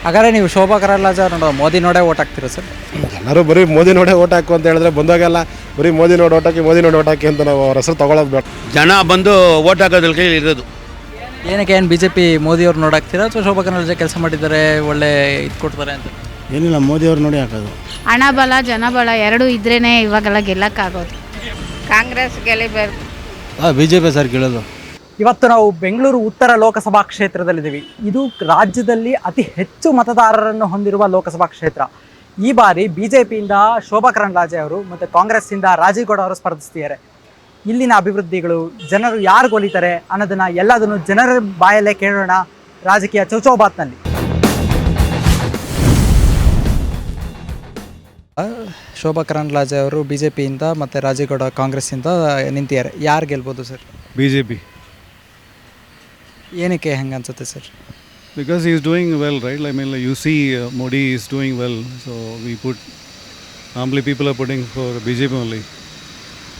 ಹಾಗಾದ್ರೆ ನೀವು ಶೋಭಾ ಕರಂದ್ಲಾಜೆ ಅವ್ರು ಮೋದಿ ನೋಡೇ ಓಟ್ ಹಾಕ್ತೀರಾ ಸರ್? ಎಲ್ಲರೂ ಬರೀ ಮೋದಿ ನೋಡೇ ಓಟ್ ಹಾಕು ಅಂತ ಹೇಳಿದ್ರೆ ಬಂದಾಗೆಲ್ಲ ಬರೀ ಮೋದಿ ನೋಡಿ ಓಟ್ ಹಾಕಿ ಮೋದಿ ನೋಡಿ ಓಟ್ ಹಾಕಿ ಅಂತ ನಾವು ಅವ್ರ ಹೆಸರು ತೊಗೊಳೋದು ಬೇಡ. ಜನ ಬಂದು ಓಟ್ ಹಾಕೋದ್ರ ಕೈಲಿ ಇರೋದು. ಏನಕ್ಕೆ ಏನು BJP ಮೋದಿಯವ್ರು ನೋಡಾಕ್ತೀರಾ ಅಥವಾ ಶೋಭಾ ಕರಂದ್ಲಾಜೆ ಕೆಲಸ ಮಾಡಿದ್ದಾರೆ ಒಳ್ಳೆ ಇದು ಕೊಡ್ತಾರೆ ಅಂತ? ಏನಿಲ್ಲ, ಮೋದಿಯವ್ರು ನೋಡಿ ಹಾಕೋದು. ಹಣ ಬಲ ಜನಬಲ ಎರಡೂ ಇದ್ರೇ ಇವಾಗೆಲ್ಲ ಗೆಲ್ಲಕ್ಕಾಗೋದು. ಕಾಂಗ್ರೆಸ್ ಗೆಲ್ಲಬೇಕು. BJP ಸರ್ ಗೆಲ್ಲೋದು. ಇವತ್ತು ನಾವು ಬೆಂಗಳೂರು ಉತ್ತರ ಲೋಕಸಭಾ ಕ್ಷೇತ್ರದಲ್ಲಿದ್ದೀವಿ. ಇದು ರಾಜ್ಯದಲ್ಲಿ ಅತಿ ಹೆಚ್ಚು ಮತದಾರರನ್ನು ಹೊಂದಿರುವ ಲೋಕಸಭಾ ಕ್ಷೇತ್ರ. ಈ ಬಾರಿ BJPಯಿಂದ ಶೋಭಾ ಕರಂದ್ಲಾಜೆ ಅವರು ಮತ್ತು ಕಾಂಗ್ರೆಸ್ಸಿಂದ ರಾಜೀವ್ ಗೌಡ ಅವರು ಸ್ಪರ್ಧಿಸ್ತಿದ್ದಾರೆ. ಇಲ್ಲಿನ ಅಭಿವೃದ್ಧಿಗಳು, ಜನರು ಯಾರು ಗೆಲ್ಲಿತಾರೆ ಅನ್ನೋದನ್ನು ಎಲ್ಲದನ್ನು ಜನರ ಬಾಯಲ್ಲೇ ಕೇಳೋಣ ರಾಜಕೀಯ ಚೌಚೌಬಾತ್ನಲ್ಲಿ. ಶೋಭಾ ಕರಂದ್ಲಾಜೆ ಅವರು BJPಯಿಂದ ಮತ್ತು ರಾಜೀವ್ ಗೌಡ ಕಾಂಗ್ರೆಸ್ಸಿಂದ ನಿಂತಿದ್ದಾರೆ. ಯಾರು ಗೆಲ್ಬೋದು ಸರ್? BJP. ಏನಕ್ಕೆ ಹೆಂಗೆ ಅನ್ಸುತ್ತೆ sir? Because he is doing well, right? I mean, like you see Modi is doing well, so we put, normally people are putting for BJP only.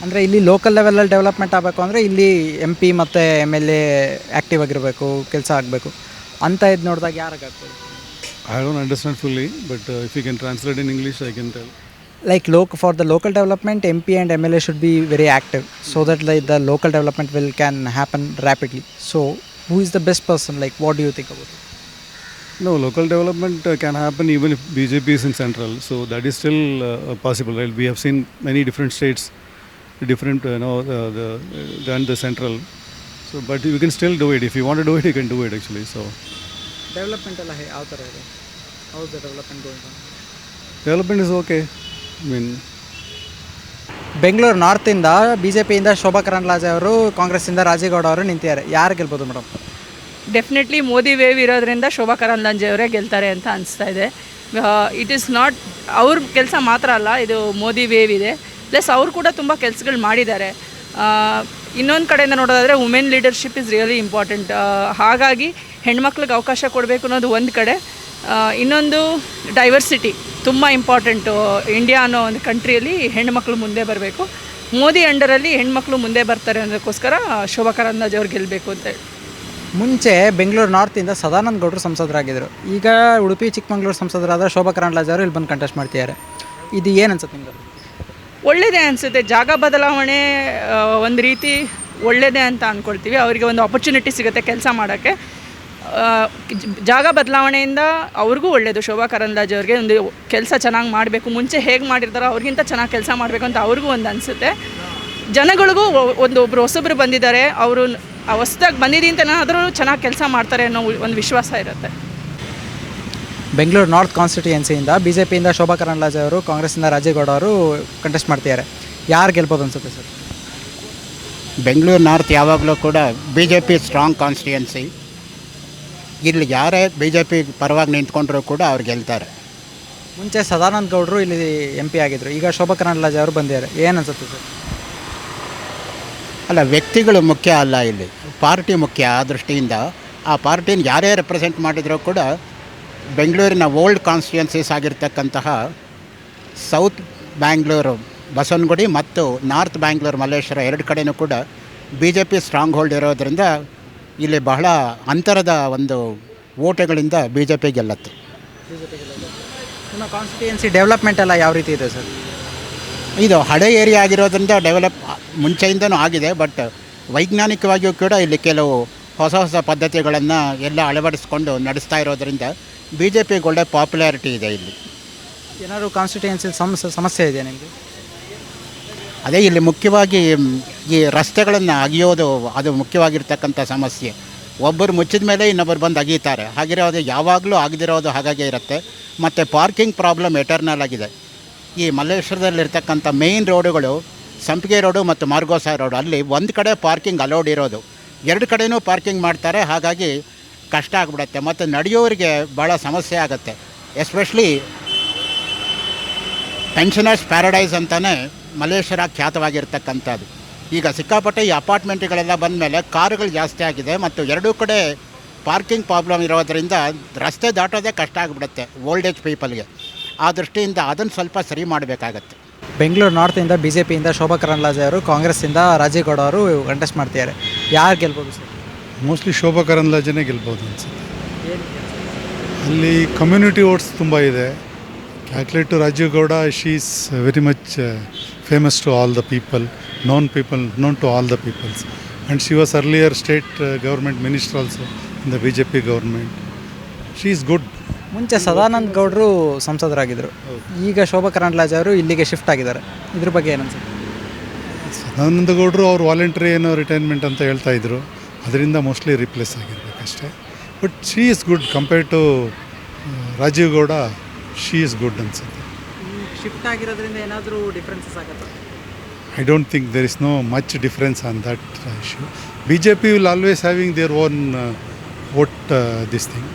ಅಂದರೆ ಇಲ್ಲಿ ಲೋಕಲ್ ಲೆವೆಲಲ್ಲಿ ಡೆವಲಪ್ಮೆಂಟ್ ಆಗಬೇಕು ಅಂದರೆ ಇಲ್ಲಿ MP ಮತ್ತು MLA ಆ್ಯಕ್ಟಿವ್ ಆಗಿರಬೇಕು, ಕೆಲಸ ಆಗಬೇಕು ಅಂತ ಇದು ನೋಡಿದಾಗ ಯಾರಾಗ್ಬೋದು? I don't understand fully, but if you can translate in English, I can tell. Like for the local development, MP and MLA should be very active so that like the local development can happen rapidly. So who is the best person? Like what do you think about it? No, local development can happen even if BJP is in central, so that is still possible, right? We have seen many different states, different than the central. So, but you can still do it. If you want to do it, you can do it actually. So Development ಎಲ್ಲ ಯಾವ ಥರ ಇದೆ? How is the development going on? development is okay. I mean, Bengaluru ನಾರ್ತಿಂದ BJPಯಿಂದ Shobha Karandlaje ಅವರು, ಕಾಂಗ್ರೆಸ್ಸಿಂದ ರಾಜೀವ್ ಗೌಡ ಅವರು ನಿಂತಿದ್ದಾರೆ. ಯಾರು ಗೆಲ್ಬೋದು madam? Definitely Modi wave ಇರೋದ್ರಿಂದ ಶೋಭಾ ಕರಂದ್ಲಾಜೆ ಅವರೇ ಗೆಲ್ತಾರೆ ಅಂತ ಅನಿಸ್ತಾ ಇದೆ. ಇಟ್ ಈಸ್ ನಾಟ್ ಅವ್ರ ಕೆಲಸ ಮಾತ್ರ ಅಲ್ಲ, ಇದು ಮೋದಿ ವೇವ್ ಇದೆ. ಪ್ಲಸ್ ಅವರು ಕೂಡ ತುಂಬ ಕೆಲಸಗಳು ಮಾಡಿದ್ದಾರೆ. ಇನ್ನೊಂದು ಕಡೆಯಿಂದ ನೋಡೋದಾದರೆ women leadership is really important. ಹಾಗಾಗಿ ಹೆಣ್ಮಕ್ಳಿಗೆ ಅವಕಾಶ ಕೊಡಬೇಕು ಅನ್ನೋದು ಒಂದು ಕಡೆ. ಇನ್ನೊಂದು ಡೈವರ್ಸಿಟಿ ತುಂಬ ಇಂಪಾರ್ಟೆಂಟು. ಇಂಡಿಯಾ ಅನ್ನೋ ಒಂದು ಕಂಟ್ರಿಯಲ್ಲಿ ಹೆಣ್ಮಕ್ಳು ಮುಂದೆ ಬರಬೇಕು. ಮೋದಿ ಅಂಡರಲ್ಲಿ ಹೆಣ್ಮಕ್ಳು ಮುಂದೆ ಬರ್ತಾರೆ ಅನ್ನೋದಕ್ಕೋಸ್ಕರ ಶೋಭಾ ಕರಂದ್ಲಾಜೆ ಅವ್ರು ಗೆಲ್ಲಬೇಕು ಅಂತೇಳಿ. ಮುಂಚೆ ಬೆಂಗಳೂರು ನಾರ್ತಿಂದ ಸದಾನಂದ ಗೌಡರು ಸಂಸದರಾಗಿದ್ದರು. ಈಗ ಉಡುಪಿ ಚಿಕ್ಕಮಗಳೂರು ಸಂಸದರಾದ ಶೋಭಾ ಕರಂದ್ಲಾಜೆ ಅವರು ಇಲ್ಲಿ ಬಂದು ಕಂಟೆಸ್ಟ್ ಮಾಡ್ತಿದ್ದಾರೆ. ಇದು ಏನು ಅನ್ಸುತ್ತೆ ನಿಮಗೆ? ಒಳ್ಳೆಯದೇ ಅನಿಸುತ್ತೆ. ಜಾಗ ಬದಲಾವಣೆ ಒಂದು ರೀತಿ ಒಳ್ಳೆಯದೇ ಅಂತ ಅಂದ್ಕೊಳ್ತೀವಿ. ಅವರಿಗೆ ಒಂದು ಆಪರ್ಚುನಿಟಿ ಸಿಗುತ್ತೆ ಕೆಲಸ ಮಾಡೋಕ್ಕೆ. ಜಾಗ ಬದಲಾವಣೆಯಿಂದ ಅವ್ರಿಗೂ ಒಳ್ಳೆಯದು. ಶೋಭಾ ಕರಂದ್ಲಾಜೆ ಅವ್ರಿಗೆ ಒಂದು ಕೆಲಸ ಚೆನ್ನಾಗಿ ಮಾಡಬೇಕು, ಮುಂಚೆ ಹೇಗೆ ಮಾಡಿರ್ತಾರೋ ಅವ್ರಿಗಿಂತ ಚೆನ್ನಾಗಿ ಕೆಲಸ ಮಾಡಬೇಕು ಅಂತ ಅವ್ರಿಗೂ ಒಂದು ಅನಿಸುತ್ತೆ. ಜನಗಳಿಗೂ ಒಬ್ಬರು ಹೊಸಬ್ರು ಬಂದಿದ್ದಾರೆ, ಅವರು ಹೊಸದಾಗಿ ಬಂದಿದ್ದೀನಿ ಅಂತನಾದರೂ ಚೆನ್ನಾಗಿ ಕೆಲಸ ಮಾಡ್ತಾರೆ ಅನ್ನೋ ಒಂದು ವಿಶ್ವಾಸ ಇರುತ್ತೆ. ಬೆಂಗಳೂರು ನಾರ್ತ್ ಕಾನ್ಸ್ಟಿಟ್ಯೂಯೆನ್ಸಿಯಿಂದ BJPಯಿಂದ ಶೋಭಾ ಕರಂದ್ಲಾಜೆ ಅವರು, ಕಾಂಗ್ರೆಸ್ಸಿಂದ ರಾಜೀವ್ ಗೌಡ ಅವರು ಕಂಟೆಸ್ಟ್ ಮಾಡ್ತಿದ್ದಾರೆ. ಯಾರು ಗೆಲ್ಬೋದು ಅನ್ಸುತ್ತೆ ಸರ್? ಬೆಂಗಳೂರು ನಾರ್ತ್ ಯಾವಾಗಲೂ ಕೂಡ BJP ಸ್ಟ್ರಾಂಗ್ ಕಾನ್ಸ್ಟಿಟ್ಯೂಯೆನ್ಸಿ. ಇಲ್ಲಿ ಯಾರೇ BJP ಪರವಾಗಿ ನಿಂತ್ಕೊಂಡ್ರೂ ಕೂಡ ಅವ್ರು ಗೆಲ್ತಾರೆ. ಮುಂಚೆ ಸದಾನಂದ ಗೌಡರು ಇಲ್ಲಿ MP ಆಗಿದ್ದರು, ಈಗ ಶೋಭಾ ಕರಂದ್ಲಾಜೆ ಅವರು ಬಂದಿದ್ದಾರೆ. ಏನು ಅನ್ಸುತ್ತೆ ಸರ್? ಅಲ್ಲ, ವ್ಯಕ್ತಿಗಳು ಮುಖ್ಯ ಅಲ್ಲ, ಇಲ್ಲಿ ಪಾರ್ಟಿ ಮುಖ್ಯ. ಆ ದೃಷ್ಟಿಯಿಂದ ಆ ಪಾರ್ಟಿನ ಯಾರೇ ರೆಪ್ರೆಸೆಂಟ್ ಮಾಡಿದರೂ ಕೂಡ ಬೆಂಗಳೂರಿನ ಓಲ್ಡ್ ಕಾನ್ಸ್ಟಿಟ್ಯೂಯೆನ್ಸೀಸ್ ಆಗಿರ್ತಕ್ಕಂತಹ ಸೌತ್ ಬ್ಯಾಂಗ್ಳೂರು ಬಸವನಗುಡಿ ಮತ್ತು ನಾರ್ತ್ ಬ್ಯಾಂಗ್ಳೂರು ಮಲ್ಲೇಶ್ವರ ಎರಡು ಕಡೆಯೂ ಕೂಡ BJP ಸ್ಟ್ರಾಂಗ್ ಹೋಲ್ಡ್ ಇರೋದರಿಂದ ಇಲ್ಲಿ ಬಹಳ ಅಂತರದ ಒಂದು ಓಟುಗಳಿಂದ BJP ಗೆಲ್ಲುತ್ತೆ. ನಿಮ್ಮ ಕಾನ್ಸ್ಟಿಟ್ಯೂಯೆನ್ಸಿ ಡೆವಲಪ್ಮೆಂಟ್ ಎಲ್ಲ ಯಾವ ರೀತಿ ಇದೆ ಸರ್? ಇದು ಹಳೆ ಏರಿಯಾ ಆಗಿರೋದ್ರಿಂದ ಡೆವಲಪ್ ಮುಂಚೆಯಿಂದನೂ ಆಗಿದೆ. ಬಟ್ ವೈಜ್ಞಾನಿಕವಾಗಿಯೂ ಕೂಡ ಇಲ್ಲಿ ಕೆಲವು ಹೊಸ ಹೊಸ ಪದ್ಧತಿಗಳನ್ನು ಎಲ್ಲ ಅಳವಡಿಸ್ಕೊಂಡು ನಡೆಸ್ತಾ ಇರೋದರಿಂದ BJPಗೆ ಒಳ್ಳೆ ಪಾಪ್ಯುಲಾರಿಟಿ ಇದೆ. ಇಲ್ಲಿ ಏನಾದರೂ ಕಾನ್ಸ್ಟಿಟ್ಯೂಯೆನ್ಸಿ ಸಮಸ್ಯೆ ಇದೆಯಾ ನಿಮಗೆ? ಅದೇ ಇಲ್ಲಿ ಮುಖ್ಯವಾಗಿ ಈ ರಸ್ತೆಗಳನ್ನು ಅಗಿಯೋದು ಅದು ಮುಖ್ಯವಾಗಿರ್ತಕ್ಕಂಥ ಸಮಸ್ಯೆ. ಒಬ್ಬರು ಮುಚ್ಚಿದ ಮೇಲೆ ಇನ್ನೊಬ್ಬರು ಬಂದು ಅಗೀತಾರೆ. ಹಾಗಿರೋದು ಯಾವಾಗಲೂ ಆಗದಿರೋದು ಹಾಗಾಗೆ ಇರುತ್ತೆ. ಮತ್ತು ಪಾರ್ಕಿಂಗ್ ಪ್ರಾಬ್ಲಮ್ ಎಟರ್ನಲ್ ಆಗಿದೆ. ಈ ಮಲ್ಲೇಶ್ವರದಲ್ಲಿರ್ತಕ್ಕಂಥ ಮೇಯ್ನ್ ರೋಡುಗಳು ಸಂಪಿಗೆ ರೋಡು ಮತ್ತು ಮಾರ್ಗೋಸ ರೋಡು, ಅಲ್ಲಿ ಒಂದು ಕಡೆ ಪಾರ್ಕಿಂಗ್ ಅಲೌಡ್ ಇರೋದು, ಎರಡು ಕಡೆಯೂ ಪಾರ್ಕಿಂಗ್ ಮಾಡ್ತಾರೆ. ಹಾಗಾಗಿ ಕಷ್ಟ ಆಗಿಬಿಡುತ್ತೆ ಮತ್ತು ನಡೆಯೋರಿಗೆ ಭಾಳ ಸಮಸ್ಯೆ ಆಗುತ್ತೆ. ಎಸ್ಪೆಷಲಿ ಪೆನ್ಷನರ್ಸ್ ಪ್ಯಾರಡೈಸ್ ಅಂತಲೇ ಮಲ್ಲೇಶ್ವರ ಖ್ಯಾತವಾಗಿರ್ತಕ್ಕಂಥದ್ದು. ಈಗ ಸಿಕ್ಕಾಪಟ್ಟೆ ಈ ಅಪಾರ್ಟ್ಮೆಂಟ್ಗಳೆಲ್ಲ ಬಂದ ಮೇಲೆ ಕಾರುಗಳು ಜಾಸ್ತಿ ಆಗಿದೆ ಮತ್ತು ಎರಡೂ ಕಡೆ ಪಾರ್ಕಿಂಗ್ ಪ್ರಾಬ್ಲಮ್ ಇರೋದರಿಂದ ರಸ್ತೆ ದಾಟೋದೇ ಕಷ್ಟ ಆಗಿಬಿಡುತ್ತೆ ಓಲ್ಡ್ ಏಜ್ ಪೀಪಲ್ಗೆ. ಆ ದೃಷ್ಟಿಯಿಂದ ಅದನ್ನು ಸ್ವಲ್ಪ ಸರಿ ಮಾಡಬೇಕಾಗತ್ತೆ. ಬೆಂಗಳೂರು ನಾರ್ತಿಂದ BJPಯಿಂದ ಶೋಭಾ ಕರಂದ್ಲಾಜೆ ಅವರು, ಕಾಂಗ್ರೆಸ್ಸಿಂದ ರಾಜೀವ್ ಗೌಡ ಅವರು ಕಂಟೆಸ್ಟ್ ಮಾಡ್ತಿದ್ದಾರೆ. ಯಾರು ಗೆಲ್ಬೋದು ಸರ್? ಮೋಸ್ಟ್ಲಿ ಶೋಭಾ ಕರಂದ್ಲಾಜೆನೇ ಗೆಲ್ಬೋದು ಅನ್ಸುತ್ತೆ. ಅಲ್ಲಿ ಕಮ್ಯುನಿಟಿ ಓಟ್ಸ್ ತುಂಬ ಇದೆ. Calculate to Rajeev Gowda, she is very much famous to all the people, known to all the peoples. And she was earlier state government minister also in the BJP government. She is good. ಮುಂಚೆ ಸದಾನಂದ ಗೌಡರು ಸಂಸದರಾಗಿದ್ದರು, ಈಗ ಶೋಭಾ ಕರಂದ್ಲಾಜೆ ಅವರು ಇಲ್ಲಿಗೆ shift ಆಗಿದ್ದಾರೆ. ಇದ್ರ ಬಗ್ಗೆ ಏನು ಅನ್ಸುತ್ತೆ? ಸದಾನಂದ ಗೌಡರು ಅವ್ರು ವಾಲಂಟ್ರಿ ಏನೋ ರಿಟೈರ್ಮೆಂಟ್ ಅಂತ ಹೇಳ್ತಾ ಇದ್ರು, ಅದರಿಂದ ಮೋಸ್ಟ್ಲಿ ರಿಪ್ಲೇಸ್ ಆಗಿರ್ಬೇಕಷ್ಟೇ. But she is good compare to Rajeev Gowda. She is good ಅನ್ಸುತ್ತೆ. ಶಿಫ್ಟ್ ಆಗಿರೋದ್ರಿಂದ ಏನಾದರೂ ಡಿಫ್ರೆನ್ಸಸ್ ಆಗುತ್ತೆ? I don't think there is no much difference on that issue. BJP will always having their own vote this thing.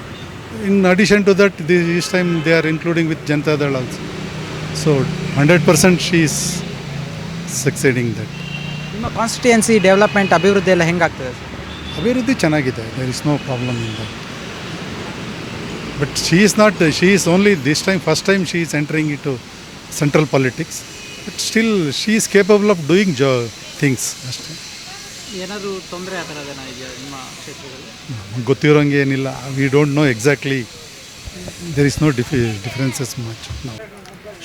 In addition to that, this time they are including with Janata Dal also. So 100% she is succeeding that. ನಿಮ್ಮ constituency development ಅಭಿವೃದ್ಧಿ ಎಲ್ಲ ಹೆಂಗಾಗ್ತದೆ? ಅಭಿವೃದ್ಧಿ ಚೆನ್ನಾಗಿದೆ. There is no problem in that. But she is only this time, first time she is entering into central politics. But still she is capable of doing things ಅಷ್ಟೇ. ಏನಾದರೂ ತೊಂದರೆ ಆ ಥರದೇನಾ ಇದೆಯಾ ನಿಮ್ಮ ಕ್ಷೇತ್ರದಲ್ಲಿ? ನಮಗೆ ಗೊತ್ತಿರೋಂಗೆ ಏನಿಲ್ಲ. We don't know exactly. There is no differences much. ನಾವು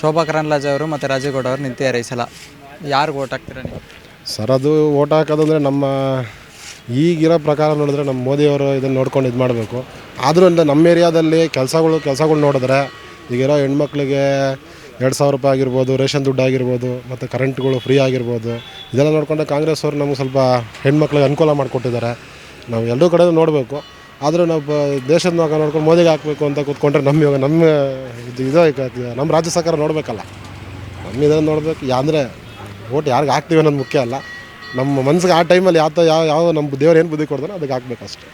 ಶೋಭಾ ಕರಂದ್ಲಾಜೆ ಅವರು ಮತ್ತು ರಾಜೀವ್ ಗೌಡ ಅವರು ನಿಂತಿದ್ದಾರೆ ಈ ಸಲ. ಯಾರಿಗೆ ಓಟ್ ಹಾಕ್ತೀರಾ ನೀವು? ಸರ್ ಅದು ಓಟ್ ಹಾಕೋದಂದರೆ ನಮ್ಮ ಈಗಿರೋ ಪ್ರಕಾರ ನೋಡಿದ್ರೆ ನಮ್ಮ ಮೋದಿಯವರು ಇದನ್ನು ನೋಡ್ಕೊಂಡು ಇದು ಮಾಡಬೇಕು. ಆದರೂ ನಮ್ಮ ಏರಿಯಾದಲ್ಲಿ ಕೆಲಸಗಳು ನೋಡಿದ್ರೆ ಈಗಿರೋ ಹೆಣ್ಮಕ್ಳಿಗೆ 2,000 ರೂಪಾಯಿ ಆಗಿರ್ಬೋದು, ರೇಷನ್ ದುಡ್ಡು ಆಗಿರ್ಬೋದು, ಮತ್ತು ಕರೆಂಟ್ಗಳು ಫ್ರೀ ಆಗಿರ್ಬೋದು, ಇದೆಲ್ಲ ನೋಡಿಕೊಂಡ್ರೆ ಕಾಂಗ್ರೆಸ್ ಅವರು ನಮಗೆ ಸ್ವಲ್ಪ ಹೆಣ್ಮಕ್ಳಿಗೆ ಅನುಕೂಲ ಮಾಡಿಕೊಟ್ಟಿದ್ದಾರೆ. ನಾವು ಎಲ್ಲರೂ ಕಡೆ ನೋಡಬೇಕು. ಆದರೂ ನಾವು ದೇಶದ ಮಗ ನೋಡ್ಕೊಂಡು ಮೋದಿಗೆ ಹಾಕಬೇಕು ಅಂತ ಕೂತ್ಕೊಂಡ್ರೆ ನಮ್ಮ ರಾಜ್ಯ ಸರ್ಕಾರ ನೋಡಬೇಕಲ್ಲ, ನಮ್ಮ ಇದನ್ನು ನೋಡಬೇಕು. ಅಂದರೆ ಓಟ್ ಯಾರಿಗೆ ಹಾಕ್ತೀವಿ ಅನ್ನೋದು ಮುಖ್ಯ ಅಲ್ಲ, ನಮ್ಮ ಮನಸ್ಸಿಗೆ ಆ ಟೈಮಲ್ಲಿ ಯಾವ ನಮ್ಮ ದೇವ್ರು ಏನು ಬುದ್ಧಿ ಕೊಡ್ತಾರೋ ಅದಕ್ಕೆ ಹಾಕ್ಬೇಕು ಅಷ್ಟೇ.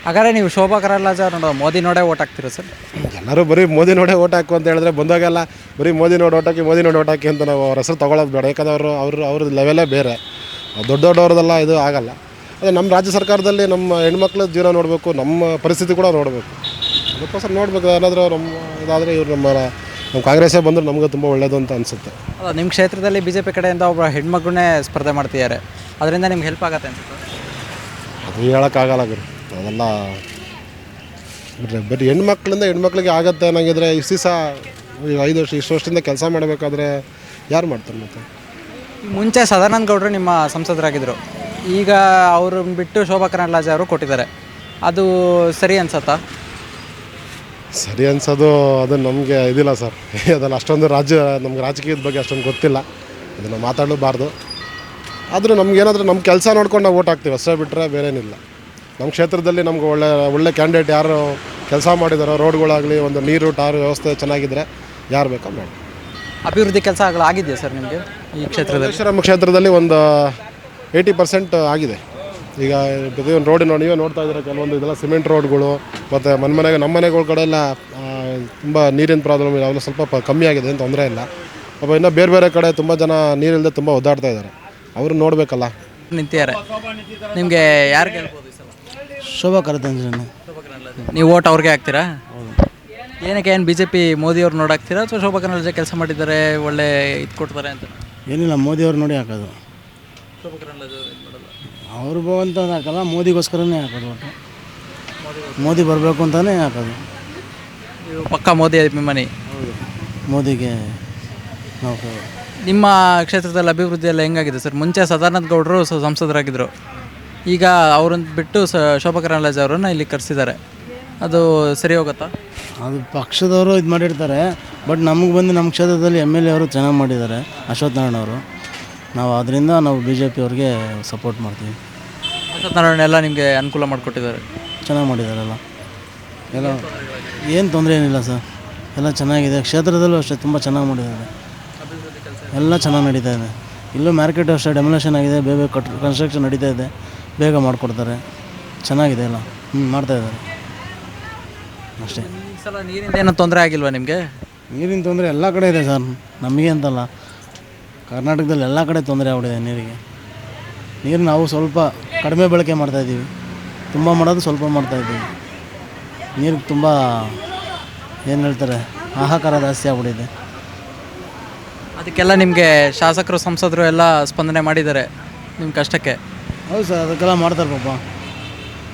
ಹಾಗಾದರೆ ನೀವು ಶೋಭಾ ಕರಂದ್ಲಾಜೆ ಅವರು ಮೋದಿ ನೋಡೇ ಓಟ್ ಹಾಕ್ತೀರಾ ಸರ್? ಎಲ್ಲರೂ ಬರೀ ಮೋದಿ ನೋಡೇ ಓಟ್ ಹಾಕು ಅಂತ ಹೇಳಿದ್ರೆ ಬಂದಾಗೆಲ್ಲ ಬರೀ ಮೋದಿ ನೋಡಿ ಓಟ್ ಹಾಕಿ ಅಂತ ನಾವು ಅವ್ರ ಹೆಸರು ತೊಗೊಳೋದು ಬೇಡ. ಯಾಕಂದ್ರೆ ಅವ್ರ ಲೆವೆಲೇ ಬೇರೆ, ದೊಡ್ಡವ್ರದ್ದೆಲ್ಲ ಇದು ಆಗಲ್ಲ. ಅದೇ ನಮ್ಮ ರಾಜ್ಯ ಸರ್ಕಾರದಲ್ಲಿ ನಮ್ಮ ಹೆಣ್ಮಕ್ಳ ಜೀವನ ನೋಡಬೇಕು, ನಮ್ಮ ಪರಿಸ್ಥಿತಿ ಕೂಡ ನೋಡಬೇಕು. ಅದಕ್ಕೋಸ್ಕರ ನೋಡಬೇಕು. ಏನಾದರೂ ನಮ್ಮ ಇದಾದರೆ ಇವ್ರು ನಮ್ಮ ಕಾಂಗ್ರೆಸ್ಸೇ ಬಂದರೆ ನಮಗೆ ತುಂಬ ಒಳ್ಳೆಯದು ಅಂತ ಅನಿಸುತ್ತೆ. ನಿಮ್ಮ ಕ್ಷೇತ್ರದಲ್ಲಿ BJP ಕಡೆಯಿಂದ ಒಬ್ಬ ಹೆಣ್ಮಗುನೇ ಸ್ಪರ್ಧೆ ಮಾಡ್ತಿದ್ದಾರೆ, ಅದರಿಂದ ನಿಮ್ಗೆ ಹೆಲ್ಪ್ ಆಗುತ್ತೆ ಅನ್ಸುತ್ತೆ? ಅದು ಹೇಳೋಕ್ಕಾಗಲ್ಲ ಗುರು, ಅದೆಲ್ಲ ಬರೀ ಹೆಣ್ಮಕ್ಳಿಗೆ ಆಗತ್ತೆ ಅನ್ನಂಗಿದ್ರೆ ಇಷ್ಟು ಸಹ 5 ವರ್ಷ ಇಷ್ಟು ವರ್ಷದಿಂದ ಕೆಲಸ ಮಾಡಬೇಕಾದ್ರೆ ಯಾರು ಮಾಡ್ತಾರೆ? ಮತ್ತು ಮುಂಚೆ ಸದಾನಂದ ಗೌಡರು ನಿಮ್ಮ ಸಂಸದರಾಗಿದ್ದರು, ಈಗ ಅವ್ರನ್ನ ಬಿಟ್ಟು ಶೋಭಾ ಕರಂದ್ಲಾಜೆ ಅವರು ಕೊಟ್ಟಿದ್ದಾರೆ. ಅದು ಸರಿ ಅನ್ಸತ್ತಾ? ಸರಿ ಅನ್ಸೋದು ಅದು ನಮಗೆ ಇದಿಲ್ಲ ಸರ್. ಅದೆಲ್ಲ ಅಷ್ಟೊಂದು ನಮ್ಗೆ ರಾಜಕೀಯದ ಬಗ್ಗೆ ಅಷ್ಟೊಂದು ಗೊತ್ತಿಲ್ಲ, ಅದನ್ನು ಮಾತಾಡಬಾರ್ದು. ಆದರೂ ನಮಗೇನಾದರೂ ನಮ್ಮ ಕೆಲಸ ನೋಡ್ಕೊಂಡು ನಾವು ಓಟ್ ಹಾಕ್ತೀವಿ ಅಷ್ಟೇ, ಬಿಟ್ಟರೆ ಬೇರೇನಿಲ್ಲ. ನಮ್ಮ ಕ್ಷೇತ್ರದಲ್ಲಿ ನಮ್ಗೆ ಒಳ್ಳೆ ಕ್ಯಾಂಡಿಡೇಟ್ ಯಾರು ಕೆಲಸ ಮಾಡಿದಾರೋ, ರೋಡ್ಗಳಾಗಲಿ, ಒಂದು ನೀರು ಟಾರ್ ವ್ಯವಸ್ಥೆ ಚೆನ್ನಾಗಿದ್ದರೆ ಯಾರು ಬೇಕೋ ಮಾಡಿ. ಅಭಿವೃದ್ಧಿ ಕೆಲಸಗಳಾಗಿದೆಯಾ ಸರ್ ನಿಮಗೆ ಈ ಕ್ಷೇತ್ರದಲ್ಲಿ? ನಮ್ಮ ಕ್ಷೇತ್ರದಲ್ಲಿ ಒಂದು 80% ಆಗಿದೆ. ಈಗ ಪ್ರತಿಯೊಂದು ರೋಡ್ ನೀವೇ ನೋಡ್ತಾ ಇದ್ದೀರಾ, ಕೆಲವೊಂದು ಇದೆಲ್ಲ ಸಿಮೆಂಟ್ ರೋಡ್ಗಳು, ಮತ್ತು ನಮ್ಮ ಮನೆಗಳ ಕಡೆ ಎಲ್ಲ ತುಂಬ ನೀರಿನ ಪ್ರಾಬ್ಲಮ್ ಇಲ್ಲ, ಅವೆಲ್ಲ ಸ್ವಲ್ಪ ಕಮ್ಮಿ ಆಗಿದೆ, ಏನು ತೊಂದರೆ ಇಲ್ಲ. ಪಾಪ ಇನ್ನೂ ಬೇರೆ ಕಡೆ ತುಂಬ ಜನ ನೀರಿಲ್ಲದೆ ತುಂಬ ಒದ್ದಾಡ್ತಾ ಇದ್ದಾರೆ, ಅವರು ನೋಡಬೇಕಲ್ಲ. ನಿಂತಿದ್ದಾರೆ, ನಿಮಗೆ ಯಾರು ಗೆಲ್ಬೋದು ಈ ಸಲ? ಶೋಭಾ ಕರಂದ್ಲಾಜೆ. ನೀವು ಓಟ್ ಅವ್ರಿಗೆ ಹಾಕ್ತೀರಾ? ಏನಕ್ಕೆ? ಏನು BJP ಮೋದಿಯವ್ರು ನೋಡಿ ಹಾಕ್ತೀರಾ ಅಥವಾ ಶೋಭಾ ಕರಂದ್ಲಾಜೆ ಕೆಲಸ ಮಾಡಿದ್ದಾರೆ ಒಳ್ಳೆ ಇದು ಕೊಡ್ತಾರೆ ಅಂತ? ಏನಿಲ್ಲ, ಮೋದಿಯವ್ರು ನೋಡಿ ಹಾಕೋದು. ಶೋಭಾ ಕರಂದ್ಲಾಜೆ ಮಾಡೋದು ಅವ್ರಿಗೂ ಅಂತ ಹಾಕಲ್ಲ, ಮೋದಿಗೋಸ್ಕರನೇ ಹಾಕೋದು. ಒಟ್ಟು ಮೋದಿ ಬರಬೇಕು ಅಂತಲೇ ಹಾಕೋದು. ನೀವು ಪಕ್ಕ ಮೋದಿ ಅಭಿಮಾನಿ? ಮೋದಿಗೆ ನಾವು. ನಿಮ್ಮ ಕ್ಷೇತ್ರದಲ್ಲಿ ಅಭಿವೃದ್ಧಿ ಎಲ್ಲ ಹೆಂಗಾಗಿದೆ ಸರ್? ಮುಂಚೆ ಸದಾನಂದ ಗೌಡರು ಸಂಸದರಾಗಿದ್ದರು, ಈಗ ಅವ್ರನ್ನ ಬಿಟ್ಟು ಶೋಭಾ ಕರಂದ್ಲಾಜೆ ಅವರನ್ನು ಇಲ್ಲಿ ಕರೆಸಿದ್ದಾರೆ, ಅದು ಸರಿ ಹೋಗುತ್ತಾ? ಅದು ಪಕ್ಷದವರು ಇದು ಮಾಡಿರ್ತಾರೆ, ಬಟ್ ನಮಗೆ ಬಂದು ನಮ್ಮ ಕ್ಷೇತ್ರದಲ್ಲಿ MLA ಅವರು ಚೆನ್ನಾಗಿ ಮಾಡಿದ್ದಾರೆ, ಅಶ್ವಥ್ ನಾರಾಯಣ ಅವರು. ನಾವು ಅದರಿಂದ ನಾವು BJP ಅವ್ರಿಗೆ ಸಪೋರ್ಟ್ ಮಾಡ್ತೀವಿ. ಅಶ್ವಥ್ ನಾರಾಯಣ ಎಲ್ಲ ನಿಮಗೆ ಅನುಕೂಲ ಮಾಡಿಕೊಟ್ಟಿದ್ದಾರೆ, ಚೆನ್ನಾಗಿ ಮಾಡಿದ್ದಾರಲ್ಲ ಎಲ್ಲ. ಏನು ತೊಂದರೆ ಏನಿಲ್ಲ ಸರ್, ಎಲ್ಲ ಚೆನ್ನಾಗಿದೆ. ಕ್ಷೇತ್ರದಲ್ಲೂ ಅಷ್ಟೇ ತುಂಬ ಚೆನ್ನಾಗಿ ಮಾಡಿದ್ದಾರೆ, ಎಲ್ಲ ಚೆನ್ನಾಗಿ ನಡೀತಾ ಇದೆ. ಇಲ್ಲೂ ಮಾರ್ಕೆಟ್ ಅಷ್ಟೇ ಡೆಮೊಲೇಷನ್ ಆಗಿದೆ, ಬೇಗ ಕನ್ಸ್ಟ್ರಕ್ಷನ್ ನಡೀತಾ ಇದೆ, ಬೇಗ ಮಾಡಿಕೊಡ್ತಾರೆ, ಚೆನ್ನಾಗಿದೆ ಎಲ್ಲ. ಮಾಡ್ತಾಯಿದ್ದಾರೆ ಅಷ್ಟೇ. ಈ ಸಲ ನೀರಿಂದ ಏನೋ ತೊಂದರೆ ಆಗಿಲ್ವಾ ನಿಮಗೆ? ನೀರಿನ ತೊಂದರೆ ಎಲ್ಲ ಕಡೆ ಇದೆ ಸರ್, ನಮಗೆ ಅಂತಲ್ಲ, ಕರ್ನಾಟಕದಲ್ಲಿ ಎಲ್ಲ ಕಡೆ ತೊಂದರೆ ಆಗ್ಬಿಟ್ಟಿದೆ ನೀರಿಗೆ. ನೀರು ನಾವು ಸ್ವಲ್ಪ ಕಡಿಮೆ ಬಳಕೆ ಮಾಡ್ತಾಯಿದ್ದೀವಿ, ತುಂಬ ಮಾಡೋದು ಸ್ವಲ್ಪ ಮಾಡ್ತಾಯಿದ್ದೀವಿ. ನೀರಿಗೆ ತುಂಬ ಏನು ಹೇಳ್ತಾರೆ, ಹಾಹಾಕಾರ ಜಾಸ್ತಿ ಆಗ್ಬಿಟ್ಟಿದೆ. ಅದಕ್ಕೆಲ್ಲ ನಿಮಗೆ ಶಾಸಕರು ಸಂಸದರು ಎಲ್ಲ ಸ್ಪಂದನೆ ಮಾಡಿದ್ದಾರೆ ನಿಮ್ಮ ಕಷ್ಟಕ್ಕೆ? ಹೌದು ಸರ್, ಅದಕ್ಕೆಲ್ಲ ಮಾಡ್ತಾರೆ ಪಾಪ.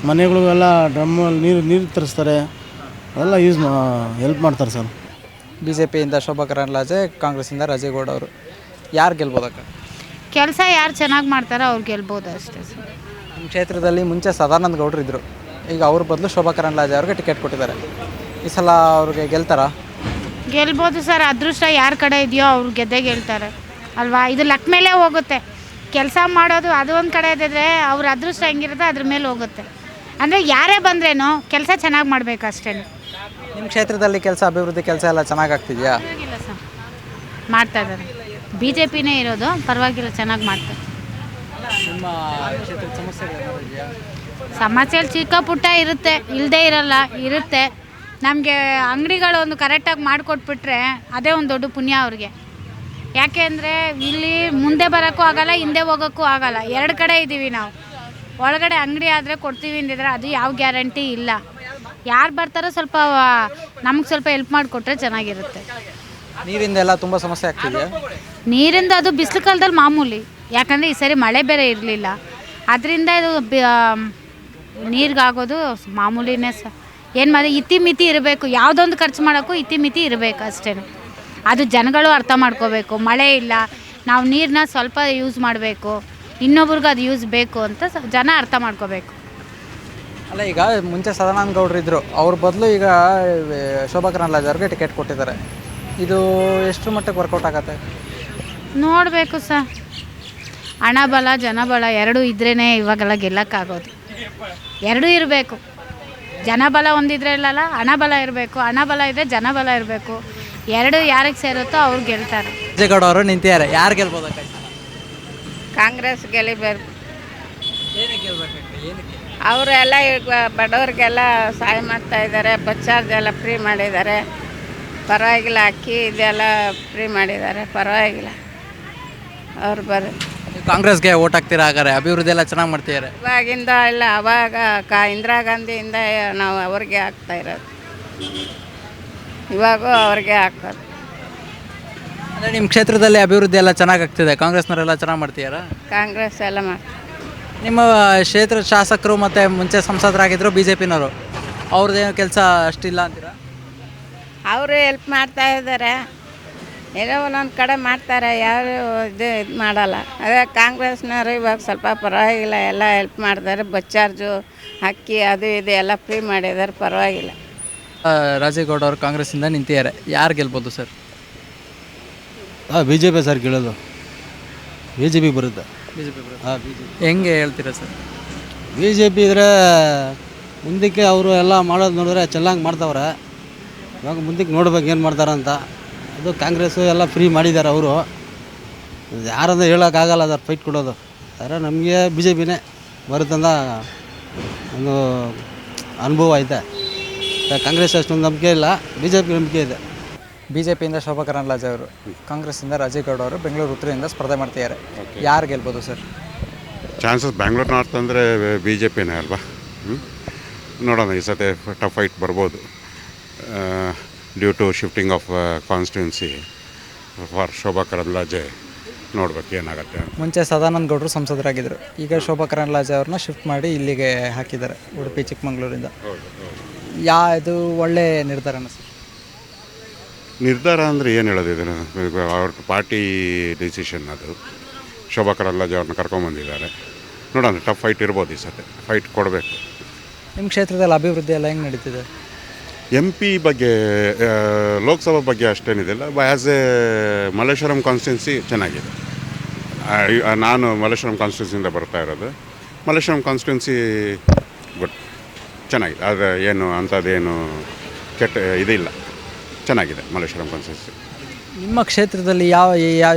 ಮನೆಗಳಿಗೆಲ್ಲ ಡ್ರಮ್ಮಲ್ಲಿ ನೀರು ತರಿಸ್ತಾರೆ, ಎಲ್ಲ ಹೆಲ್ಪ್ ಮಾಡ್ತಾರೆ ಸರ್. ಬಿ ಜೆ ಪಿಯಿಂದ ಶೋಭಾ ಕರಂದ್ಲಾಜೆ, ಕಾಂಗ್ರೆಸ್ಸಿಂದ ರಾಜೇಗೌಡ ಅವರು. ಯಾರು ಗೆಲ್ಬೋದಕ್ಕ? ಕೆಲಸ ಯಾರು ಚೆನ್ನಾಗಿ ಮಾಡ್ತಾರೋ ಅವ್ರು ಗೆಲ್ಬೋದು ಅಷ್ಟೇ ಸರ್. ನಿಮ್ಮ ಕ್ಷೇತ್ರದಲ್ಲಿ ಮುಂಚೆ ಸದಾನಂದ ಗೌಡರು ಇದ್ದರು, ಈಗ ಅವ್ರ ಬದಲು ಶೋಭಾ ಕರಂದ್ಲಾಜೆ ಅವ್ರಿಗೆ ಟಿಕೆಟ್ ಕೊಟ್ಟಿದ್ದಾರೆ. ಈ ಸಲ ಅವ್ರಿಗೆ ಗೆಲ್ತಾರಾ? ಗೆಲ್ಬೋದು ಸರ್. ಅದೃಷ್ಟ ಯಾರ ಕಡೆ ಇದೆಯೋ ಅವ್ರು ಗೆದ್ದೇ ಗೆಲ್ತಾರೆ ಅಲ್ವಾ. ಇದು ಲಕ್ ಮೇಲೆ ಹೋಗುತ್ತೆ. ಕೆಲಸ ಮಾಡೋದು ಅದು ಒಂದು ಕಡೆ ಇದ್ದರೆ ಅವ್ರ ಅದೃಷ್ಟ ಹೆಂಗಿರುತ್ತೆ ಅದ್ರ ಮೇಲೆ ಹೋಗುತ್ತೆ. ಅಂದರೆ ಯಾರೇ ಬಂದ್ರೇನೋ ಕೆಲಸ ಚೆನ್ನಾಗಿ ಮಾಡಬೇಕು ಅಷ್ಟೇ. ನಿಮ್ಮ ಕ್ಷೇತ್ರದಲ್ಲಿ ಕೆಲಸ, ಅಭಿವೃದ್ಧಿ ಕೆಲಸ ಎಲ್ಲ ಚೆನ್ನಾಗಿ ಆಗ್ತಿದೆಯಾ? ಪರವಾಗಿಲ್ಲ ಸರ್, ಮಾಡ್ತಾ ಇದ್ದಾರೆ. ಬಿ ಜೆ ಪಿನೇ ಇರೋದು, ಪರವಾಗಿಲ್ಲ, ಚೆನ್ನಾಗಿ ಮಾಡ್ತಾರೆ. ನಿಮ್ಮ ಕ್ಷೇತ್ರದ ಸಮಸ್ಯೆಗಳು ಇದೆಯಾ? ಸಮಸ್ಯೆಗಳು ಚಿಕ್ಕ ಪುಟ್ಟ ಇರುತ್ತೆ, ಇಲ್ಲದೇ ಇರಲ್ಲ, ಇರುತ್ತೆ. ನಮಗೆ ಅಂಗಡಿಗಳು ಒಂದು ಕರೆಕ್ಟಾಗಿ ಮಾಡಿಕೊಟ್ಬಿಟ್ರೆ ಅದೇ ಒಂದು ದೊಡ್ಡ ಪುಣ್ಯ ಅವ್ರಿಗೆ. ಯಾಕೆ ಅಂದರೆ ಇಲ್ಲಿ ಮುಂದೆ ಬರೋಕ್ಕೂ ಆಗಲ್ಲ, ಹಿಂದೆ ಹೋಗೋಕ್ಕೂ ಆಗಲ್ಲ, ಎರಡು ಕಡೆ ಇದ್ದೀವಿ ನಾವು. ಒಳಗಡೆ ಅಂಗಡಿ ಆದರೆ ಕೊಡ್ತೀವಿ ಅಂದಿದ್ರೆ ಅದು ಯಾವ ಗ್ಯಾರಂಟಿ ಇಲ್ಲ. ಯಾರು ಬರ್ತಾರೋ ಸ್ವಲ್ಪ ನಮಗೆ ಸ್ವಲ್ಪ ಹೆಲ್ಪ್ ಮಾಡಿಕೊಟ್ರೆ ಚೆನ್ನಾಗಿರುತ್ತೆ. ನೀರಿಂದ ಎಲ್ಲ ತುಂಬ ಸಮಸ್ಯೆ ಆಗ್ತಿದೆಯಾ? ನೀರಿಂದ ಅದು ಬಿಸಿಲು ಕಾಲದಲ್ಲಿ ಮಾಮೂಲಿ. ಯಾಕಂದರೆ ಈ ಸರಿ ಮಳೆ ಬೇರೆ ಇರಲಿಲ್ಲ, ಅದರಿಂದ ಇದು ನೀರಿಗಾಗೋದು ಮಾಮೂಲಿನೇ ಸರ್. ಏನು ಮಾಡಿ ಇತಿಮಿತಿ ಇರಬೇಕು, ಯಾವುದೊಂದು ಖರ್ಚು ಮಾಡೋಕ್ಕೂ ಇತಿಮಿತಿ ಇರಬೇಕು ಅಷ್ಟೇ. ಅದು ಜನಗಳು ಅರ್ಥ ಮಾಡ್ಕೋಬೇಕು. ಮಳೆ ಇಲ್ಲ, ನಾವು ನೀರನ್ನ ಸ್ವಲ್ಪ ಯೂಸ್ ಮಾಡಬೇಕು, ಇನ್ನೊಬ್ರಿಗೆ ಅದು ಯೂಸ್ ಬೇಕು ಅಂತ ಜನ ಅರ್ಥ ಮಾಡ್ಕೋಬೇಕು. ಅಲ್ಲ, ಈಗ ಮುಂಚೆ ಸದಾನಂದ ಗೌಡರು ಇದ್ದರು, ಅವ್ರ ಬದಲು ಈಗ ಶೋಭಾ ಕರಂದ್ಲಾಜೆ ಅವ್ರಿಗೆ ಟಿಕೆಟ್ ಕೊಟ್ಟಿದ್ದಾರೆ. ಇದು ಎಷ್ಟು ಮಟ್ಟಕ್ಕೆ ವರ್ಕೌಟ್ ಆಗತ್ತೆ? ನೋಡಬೇಕು ಸರ್. ಹಣ ಬಲ ಜನಬಲ ಎರಡೂ ಇದ್ರೇ ಇವಾಗೆಲ್ಲ ಗೆಲ್ಲಕ್ಕಾಗೋದು. ಎರಡೂ ಇರಬೇಕು. ಜನಬಲ ಒಂದಿದ್ರೆ ಇಲ್ಲಲ್ಲ, ಹಣ ಬಲ ಇರಬೇಕು. ಹಣ ಬಲ ಇದೆ, ಜನಬಲ ಇರಬೇಕು. ಎರಡು ಯಾರಿಗೆ ಸೇರುತ್ತೋ ಅವ್ರು ಗೆಲ್ತಾರೆ. ರಾಜೇಗೌಡ ಅವರು ನಿಂತಿದ್ದಾರೆ, ಯಾರು ಗೆಲ್ಬೋದಕ್ಕ? ಕಾಂಗ್ರೆಸ್ ಗೆಲ್ಲಿಬೇಕು. ಏನಕ್ಕೆ ಗೆಲ್ಬೇಕು? ಏನಕ್ಕೆ? ಅವರೆಲ್ಲ ಈಗ ಬಡವ್ರಿಗೆಲ್ಲ ಸಹಾಯ ಮಾಡ್ತಾ ಇದ್ದಾರೆ. ಬಸ್ ಚಾರ್ಜ್ ಎಲ್ಲ ಫ್ರೀ ಮಾಡಿದ್ದಾರೆ. ಪರವಾಗಿಲ್ಲ. ಅಕ್ಕಿ ಇದೆಲ್ಲ ಫ್ರೀ ಮಾಡಿದ್ದಾರೆ, ಪರವಾಗಿಲ್ಲ. ಅವ್ರು ಕಾಂಗ್ರೆಸ್ಗೆ ಓಟ್ ಹಾಕ್ತೀರಾ? ಹಾಗಾದ್ರೆ ಅಭಿವೃದ್ಧಿ ಎಲ್ಲ ಚೆನ್ನಾಗಿ ಮಾಡ್ತಿದ್ದಾರೆ. ಇವಾಗಿಂದ ಇಲ್ಲ, ಅವಾಗ ಇಂದಿರಾ ಗಾಂಧಿಯಿಂದ ನಾವು ಅವ್ರಿಗೆ ಹಾಕ್ತಾ ಇರೋದು. ಇವಾಗೂ ಅವ್ರಿಗೆ ಹಾಕೋದು. ಅಂದರೆ ನಿಮ್ಮ ಕ್ಷೇತ್ರದಲ್ಲಿ ಅಭಿವೃದ್ಧಿ ಎಲ್ಲ ಚೆನ್ನಾಗಿ ಆಗ್ತಿದೆ, ಕಾಂಗ್ರೆಸ್ನವರೆಲ್ಲ ಚೆನ್ನಾಗಿ ಮಾಡ್ತಿದ್ದಾರಾ? ಕಾಂಗ್ರೆಸ್ ಎಲ್ಲ ಮಾಡ್ತಾರೆ. ನಿಮ್ಮ ಕ್ಷೇತ್ರದ ಶಾಸಕರು ಮತ್ತು ಮುಂಚೆ ಸಂಸದರಾಗಿದ್ದರು ಬಿ ಜೆ ಪಿನವರು, ಅವ್ರದ್ದೇನು ಕೆಲಸ ಅಷ್ಟಿಲ್ಲ ಅಂತೀರಾ? ಅವರು ಹೆಲ್ಪ್ ಮಾಡ್ತಾ ಇದ್ದಾರೆ, ಏನೋ ಒಂದೊಂದು ಕಡೆ ಮಾಡ್ತಾರೆ, ಯಾರು ಇದು ಮಾಡಲ್ಲ. ಅದೇ ಕಾಂಗ್ರೆಸ್ನವರು ಇವಾಗ ಸ್ವಲ್ಪ ಪರವಾಗಿಲ್ಲ, ಎಲ್ಲ ಹೆಲ್ಪ್ ಮಾಡಿದ್ದಾರೆ. ಬಸ್ ಚಾರ್ಜು, ಅಕ್ಕಿ, ಅದು ಇದು ಎಲ್ಲ ಫ್ರೀ ಮಾಡಿದ್ದಾರೆ, ಪರವಾಗಿಲ್ಲ. ರಾಜೇಗೌಡ ಅವರು ಕಾಂಗ್ರೆಸ್ಸಿಂದ ನಿಂತಿದ್ದಾರೆ, ಯಾರು ಗೆಲ್ಬೋದು ಸರ್? ಬಿ ಜೆ ಪಿ ಸರ್ ಗೆಲ್ಲೋದು. ಬಿ ಜೆ ಪಿ ಬರುತ್ತೆ. ಬಿ ಜೆ ಪಿ ಹಾಂ, ಬಿ ಜೆ ಪಿ. ಹೆಂಗೆ ಹೇಳ್ತೀರಾ ಸರ್? ಬಿ ಜೆ ಪಿ ಇದ್ರೆ ಮುಂದಕ್ಕೆ ಅವರು ಎಲ್ಲ ಮಾಡೋದು ನೋಡಿದ್ರೆ ಚೆನ್ನಾಗಿ ಮಾಡ್ತಾವ್ರೆ. ಇವಾಗ ಮುಂದಕ್ಕೆ ನೋಡ್ಬೇಕು ಏನು ಮಾಡ್ತಾರಂತ. ಅದು ಕಾಂಗ್ರೆಸ್ಸು ಎಲ್ಲ ಫ್ರೀ ಮಾಡಿದ್ದಾರೆ ಅವರು. ಯಾರಂದ್ರೆ ಹೇಳೋಕ್ಕಾಗಲ್ಲ, ಅದ್ರ ಫೈಟ್ ಕೊಡೋದು. ಆದರೆ ನಮಗೆ ಬಿ ಜೆ ಪಿನೇ ಬರುತ್ತಂದ ಒಂದು ಅನುಭವ ಐತೆ. ಕಾಂಗ್ರೆಸ್ ಅಷ್ಟೊಂದು ನಂಬಿಕೆ ಇಲ್ಲ, ಬಿ ಜೆ ಪಿ ನಂಬಿಕೆ ಇದೆ. ಬಿ ಜೆ ಪಿಯಿಂದ ಶೋಭಾ ಕರಂದ್ಲಾಜೆ ಅವರು, ಕಾಂಗ್ರೆಸ್ಸಿಂದ ರಾಜೇಗೌಡ ಅವರು ಬೆಂಗಳೂರು ಉತ್ತರದಿಂದ ಸ್ಪರ್ಧೆ ಮಾಡ್ತಿದ್ದಾರೆ. ಯಾರು ಗೆಲ್ಬೋದು ಸರ್? ಚಾನ್ಸಸ್ ಬ್ಯಾಂಗ್ಳೂರು ನಾರ್ತ್ ಅಂದರೆ ಬಿ ಜೆ ಪಿನೇ ಅಲ್ವಾ. ನೋಡೋಣ, ಈ ಸತಿ ಟಫ್ ಫೈಟ್ ಬರ್ಬೋದು. Due to shifting of constituency for Shobha Karandlaje. ನೋಡ್ಬೇಕು ಏನಾಗುತ್ತೆ. ಮುಂಚೆ ಸದಾನಂದ ಗೌಡರು ಸಂಸದರಾಗಿದ್ದರು, ಈಗ ಶೋಭಾ ಕರಂದ್ಲಾಜೆ ಅವ್ರನ್ನ ಶಿಫ್ಟ್ ಮಾಡಿ ಇಲ್ಲಿಗೆ ಹಾಕಿದ್ದಾರೆ, ಉಡುಪಿ ಚಿಕ್ಕಮಗಳೂರಿಂದ. ಇದು ಒಳ್ಳೆ ನಿರ್ಧಾರನ ಸರ್? ನಿರ್ಧಾರ ಅಂದರೆ ಏನು ಹೇಳೋದಿದೆ, ಅವ್ರ ಪಾರ್ಟಿ ಡಿಸಿಷನ್ ಅದು. ಶೋಭಾ ಕರಂದ್ಲಾಜೆ ಅವ್ರನ್ನ ಕರ್ಕೊಂಬಂದಿದ್ದಾರೆ. ನೋಡೋಣ, ಟಫ್ ಫೈಟ್ ಇರ್ಬೋದು ಈ ಸತಿ, ಫೈಟ್ ಕೊಡಬೇಕು. ನಿಮ್ಮ ಕ್ಷೇತ್ರದಲ್ಲಿ ಅಭಿವೃದ್ಧಿ ಎಲ್ಲ ಹೆಂಗೆ ನಡೀತಿದೆ? ಎಂ ಪಿ ಬಗ್ಗೆ, ಲೋಕಸಭಾ ಬಗ್ಗೆ ಅಷ್ಟೇನಿದಿಲ್ಲ. ಆ್ಯಸ್ ಎ ಮಲ್ಲೇಶ್ವರಂ ಕಾನ್ಸ್ಟಿಟ್ಯೂನ್ಸಿ ಚೆನ್ನಾಗಿದೆ. ನಾನು ಮಲ್ಲೇಶ್ವರಂ ಕಾನ್ಸ್ಟಿಟ್ಯೂನ್ಸಿಯಿಂದ ಬರ್ತಾ ಇರೋದು. ಮಲ್ಲೇಶ್ವರಂ ಕಾನ್ಸ್ಟಿಟ್ಯೂನ್ಸಿ ಗುಡ್, ಚೆನ್ನಾಗಿದೆ. ಅದು ಏನು ಅಂಥದ್ದೇನು ಕೆಟ್ಟ ಇದಿಲ್ಲ, ಚೆನ್ನಾಗಿದೆ ಮಲ್ಲೇಶ್ವರಂ ಕಾನ್ಸ್ಟಿಟ್ಯೂನ್ಸಿ. ನಿಮ್ಮ ಕ್ಷೇತ್ರದಲ್ಲಿ ಯಾವ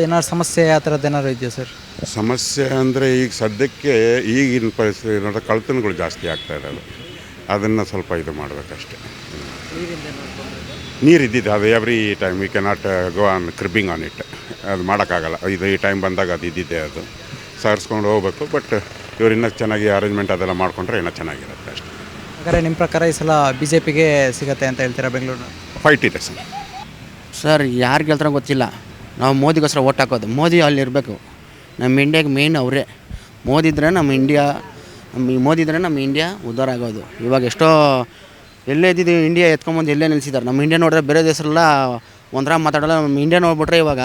ಏನಾದ್ರು ಸಮಸ್ಯೆ ಆ ಥರದ್ದು ಏನಾದ್ರು ಇದೆಯಾ ಸರ್? ಸಮಸ್ಯೆ ಅಂದರೆ ಈಗ ಸದ್ಯಕ್ಕೆ ಈಗಿನ ಪರಿಸ್ಥಿತಿ ನೋಡಿದ್ರೆ ಕಳ್ತನಗಳು ಜಾಸ್ತಿ ಆಗ್ತಾ ಇರೋದು. ಅದನ್ನು ಸ್ವಲ್ಪ ಇದು ಮಾಡಬೇಕಷ್ಟೆ. ನೀರು ಇದ್ದಿದ್ದು ಅದು every time we cannot go on cribbing on it. ಅದು ಮಾಡೋಕ್ಕಾಗಲ್ಲ. ಇದು ಈ ಟೈಮ್ ಬಂದಾಗ ಅದು ಇದ್ದಿದ್ದೆ, ಅದು ಸರಿಸ್ಕೊಂಡು ಹೋಗ್ಬೇಕು. ಬಟ್ ಇವ್ರು ಇನ್ನೂ ಚೆನ್ನಾಗಿ ಅರೇಂಜ್ಮೆಂಟ್ ಅದೆಲ್ಲ ಮಾಡಿಕೊಂಡ್ರೆ ಇನ್ನೂ ಚೆನ್ನಾಗಿರುತ್ತೆ ಅಷ್ಟೇ. ಹಾಗಾದರೆ ನಿಮ್ಮ ಪ್ರಕಾರ ಈ ಸಲ ಬಿ ಜೆ ಪಿಗೆ ಸಿಗುತ್ತೆ ಅಂತ ಹೇಳ್ತೀರಾ ಬೆಂಗಳೂರು? ಫೈಟ್ ಇದೆ ಸರ್. ಸರ್, ಯಾರು ಗೆಲ್ತಾರೋ ಗೊತ್ತಿಲ್ಲ. ನಾವು ಮೋದಿಗೋಸ್ಕರ ಓಟ್ ಹಾಕೋದು. ಮೋದಿ ಅಲ್ಲಿರಬೇಕು. ನಮ್ಮ ಇಂಡಿಯಾಗೆ ಮೇನ್ ಅವರೇ. ಮೋದಿ ಇದ್ದರೆ ನಮ್ಮ ಇಂಡಿಯಾ ಉದ್ಧಾರ ಆಗೋದು. ಇವಾಗ ಎಷ್ಟೋ ಎಲ್ಲೇ ಇದ್ದಿದ್ದು ಇಂಡಿಯಾ ಎತ್ಕೊಂಬಂದು ಎಲ್ಲೇ ನಿಲ್ಲಿಸಿದ್ದಾರೆ. ನಮ್ಮ ಇಂಡಿಯಾ ನೋಡಿದ್ರೆ ಬೇರೆ ದೇಶರೆಲ್ಲ ಒಂಥರ ಮಾತಾಡೋಲ್ಲ. ನಮ್ಮ ಇಂಡಿಯಾ ನೋಡ್ಬಿಟ್ರೆ ಇವಾಗ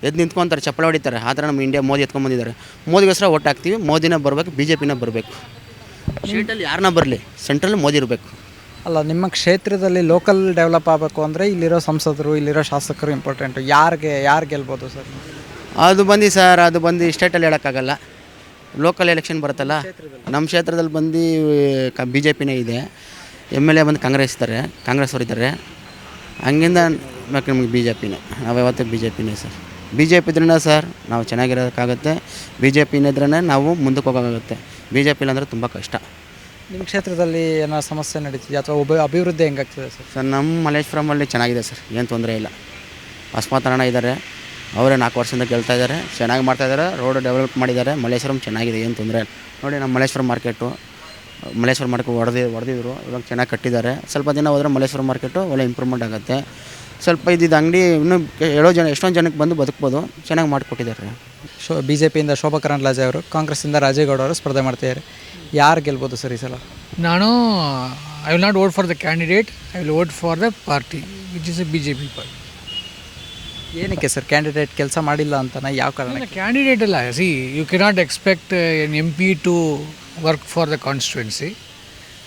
ಎದ್ದು ನಿಂತ್ಕೊತಾರೆ, ಚಪ್ಪಳ ಹೊಡಿತಾರೆ. ಆ ಥರ ನಮ್ಮ ಇಂಡಿಯಾ ಮೋದಿ ಎತ್ಕೊಂಬಂದಿದ್ದಾರೆ. ಮೋದಿಗೋಸ್ಕರ ಓಟ್ ಹಾಕ್ತೀವಿ. ಮೋದಿನ ಬರಬೇಕು, BJPನ ಬರಬೇಕು. ಸ್ಟೇಟಲ್ಲಿ ಯಾರನ್ನ ಬರಲಿ, ಸೆಂಟ್ರಲ್ಲಿ ಮೋದಿ ಇರಬೇಕು. ಅಲ್ಲ, ನಿಮ್ಮ ಕ್ಷೇತ್ರದಲ್ಲಿ ಲೋಕಲ್ ಡೆವಲಪ್ ಆಗಬೇಕು ಅಂದರೆ ಇಲ್ಲಿರೋ ಸಂಸದರು, ಇಲ್ಲಿರೋ ಶಾಸಕರು ಇಂಪಾರ್ಟೆಂಟು. ಯಾರು ಗೆಲ್ಬೋದು ಸರ್? ಅದು ಬಂದು ಸ್ಟೇಟಲ್ಲಿ ಹೇಳೋಕ್ಕಾಗಲ್ಲ. ಲೋಕಲ್ ಎಲೆಕ್ಷನ್ ಬರುತ್ತಲ್ಲ, ನಮ್ಮ ಕ್ಷೇತ್ರದಲ್ಲಿ ಬಂದು BJPನೇ ಇದೆ. MLA ಬಂದು ಕಾಂಗ್ರೆಸ್ ಅವರಿದ್ದಾರೆ. ಹಂಗಿಂದ ನಮಗೆ BJPನೇ, ನಾವು ಯಾವತ್ತೂ BJPನೇ ಸರ್. BJP ಇದ್ರೇ ಸರ್ ನಾವು ಚೆನ್ನಾಗಿರೋಕ್ಕಾಗುತ್ತೆ. BJPನೇ ಇದ್ರೇ ನಾವು ಮುಂದಕ್ಕೆ ಹೋಗೋಕ್ಕಾಗುತ್ತೆ. BJP ಇಲ್ಲಾಂದರೆ ತುಂಬ ಕಷ್ಟ. ನಿಮ್ಮ ಕ್ಷೇತ್ರದಲ್ಲಿ ಏನೋ ಸಮಸ್ಯೆ ನಡೀತಿದೆ ಅಥವಾ ಅಭಿವೃದ್ಧಿ ಹೆಂಗಾಗ್ತದೆ ಸರ್? ಸರ್ ನಮ್ಮ ಮಲ್ಲೇಶ್ವರಮಲ್ಲಿ ಚೆನ್ನಾಗಿದೆ ಸರ್, ಏನು ತೊಂದರೆ ಇಲ್ಲ. ಅಣ್ಣ ಇದ್ದಾರೆ, ಅವರೇ 4 ವರ್ಷದಿಂದ ಗೆಲ್ತಾ ಇದ್ದಾರೆ, ಚೆನ್ನಾಗಿ ಮಾಡ್ತಾಯಿದ್ದಾರೆ. ರೋಡ್ ಡೆವಲಪ್ ಮಾಡಿದ್ದಾರೆ. ಮಲ್ಲೇಶ್ವರಂ ಚೆನ್ನಾಗಿದೆ, ಏನು ತೊಂದರೆ ಇಲ್ಲ. ನೋಡಿ ನಮ್ಮ ಮಲ್ಲೇಶ್ವರ ಮಾರ್ಕೆಟ್ ಹೊಡೆದಿದ್ರು, ಇವಾಗ ಚೆನ್ನಾಗಿ ಕಟ್ಟಿದ್ದಾರೆ. ಸ್ವಲ್ಪ ದಿನ ಹೋದರೆ ಮಲ್ಲೇಶ್ವರ ಮಾರ್ಕೆಟು ಒಳ್ಳೆ ಇಂಪ್ರೂವ್ಮೆಂಟ್ ಆಗುತ್ತೆ. ಸ್ವಲ್ಪ ಇದ್ದಿದ್ದು ಅಂಗಡಿ ಇನ್ನೂ ಎಷ್ಟೊಂದು ಜನಕ್ಕೆ ಬಂದು ಬದುಕ್ಬೋದು, ಚೆನ್ನಾಗಿ ಮಾಡಿಕೊಟ್ಟಿದ್ದಾರೆ. BJPಯಿಂದ ಶೋಭಾ ಕರಂದ್ಲಾಜೆ ಅವರು, ಕಾಂಗ್ರೆಸ್ಸಿಂದ ರಾಜೇಗೌಡ ಅವರು ಸ್ಪರ್ಧೆ ಮಾಡ್ತಿದ್ದಾರೆ. ಯಾರು ಗೆಲ್ಬೋದು ಸರ್ ಈ ಸಲ? ನಾನು I will not vote for the candidate, I will vote for the party which is a BJP party. ಏನಕ್ಕೆ ಸರ್ ಕ್ಯಾಂಡಿಡೇಟ್ ಕೆಲಸ ಮಾಡಿಲ್ಲ ಅಂತನಾ? ಯಾವ ಕಾರಣ? ಕ್ಯಾಂಡಿಡೇಟ್ ಅಲ್ಲ, see you cannot expect an MP to work for the constituency.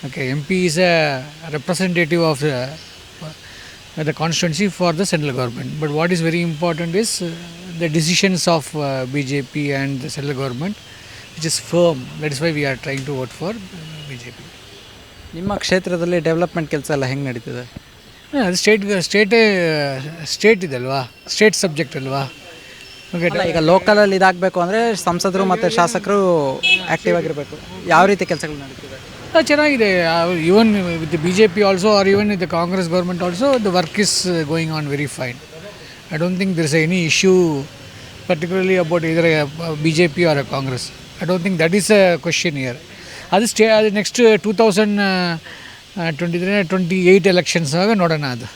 Okay, MP is a representative of the constituency for the central government. But what is very important is the decisions of BJP and the central government, which is firm. That is why we are trying to vote for BJP. ನಿಮ್ಮ ಕ್ಷೇತ್ರದಲ್ಲಿ development ಕೆಲಸ ಎಲ್ಲ ಹೆಂಗೆ ನಡೀತಿದೆ? ಅದು state ಇದಲ್ವಾ, state subject ಅಲ್ವಾ. Okay, ಈಗ ಲೋಕಲಲ್ಲಿ ಇದಾಗಬೇಕು ಅಂದರೆ ಸಂಸದರು ಮತ್ತು ಶಾಸಕರು ಆ್ಯಕ್ಟಿವ್ ಆಗಿರಬೇಕು. ಯಾವ ರೀತಿ ಕೆಲಸಗಳು ನಡೀತಿದೆ? ಚೆನ್ನಾಗಿದೆ. Even with the BJP also or even with the Congress government also the work is going on very fine. I don't think there is any issue particularly about ಇದರ BJP or Congress. I don't think that is a question here. ಅದು next 2023-28 elections ಆಗ ನೋಡೋಣ ಅದು.